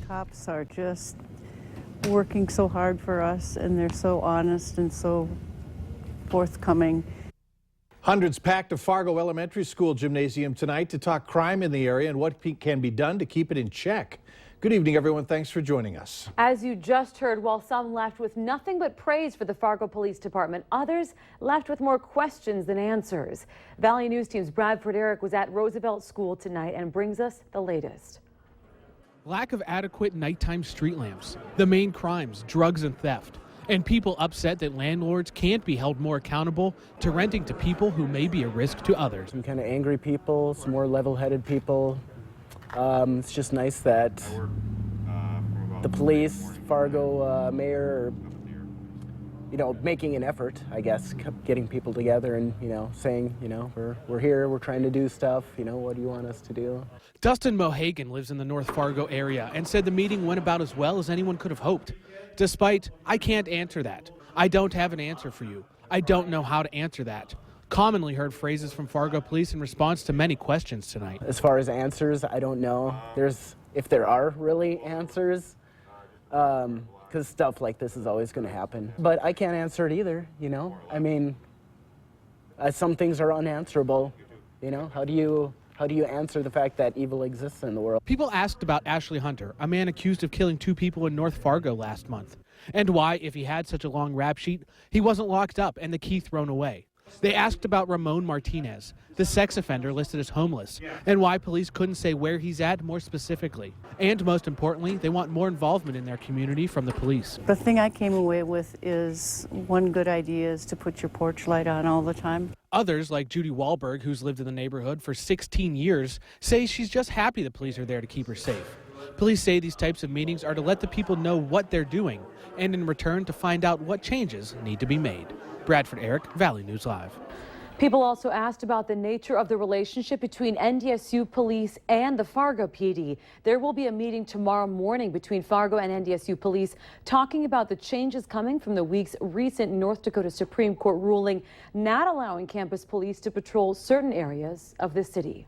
cops are just working so hard for us, and they're so honest and so forthcoming. Hundreds packed a Fargo Elementary School gymnasium tonight to talk crime in the area and what can be done to keep it in check. Good evening, everyone. Thanks for joining us. As you just heard, while some left with nothing but praise for the Fargo Police Department, others left with more questions than answers. Valley News Team's Bradford Eric was at Roosevelt School tonight and brings us the latest. Lack of adequate nighttime street lamps, the main crimes, drugs and theft, and people upset that landlords can't be held more accountable to renting to people who may be a risk to others. Some kind of angry people, some more level-headed people. It's just nice that the police, Fargo mayor, are, making an effort, I guess, getting people together and, saying, we're here, we're trying to do stuff, what do you want us to do? Dustin Mohagan lives in the North Fargo area and said the meeting went about as well as anyone could have hoped. Despite, I can't answer that. I don't have an answer for you. I don't know how to answer that. Commonly heard phrases from Fargo police in response to many questions tonight. As far as answers, I don't know if there are really answers, because stuff like this is always going to happen. But I can't answer it either, I mean, some things are unanswerable, How do you answer the fact that evil exists in the world? People asked about Ashley Hunter, a man accused of killing 2 people in North Fargo last month, and why, if he had such a long rap sheet, he wasn't locked up and the key thrown away. They asked about Ramon Martinez, the sex offender listed as homeless, and why police couldn't say where he's at more specifically. And most importantly, they want more involvement in their community from the police. The thing I came away with is one good idea is to put your porch light on all the time. Others, like Judy Wahlberg, who's lived in the neighborhood for 16 years, say she's just happy the police are there to keep her safe. Police say these types of meetings are to let the people know what they're doing, and in return to find out what changes need to be made. Bradford Eric, Valley News Live. People also asked about the nature of the relationship between NDSU police and the Fargo PD. There will be a meeting tomorrow morning between Fargo and NDSU police talking about the changes coming from the week's recent North Dakota Supreme Court ruling not allowing campus police to patrol certain areas of the city.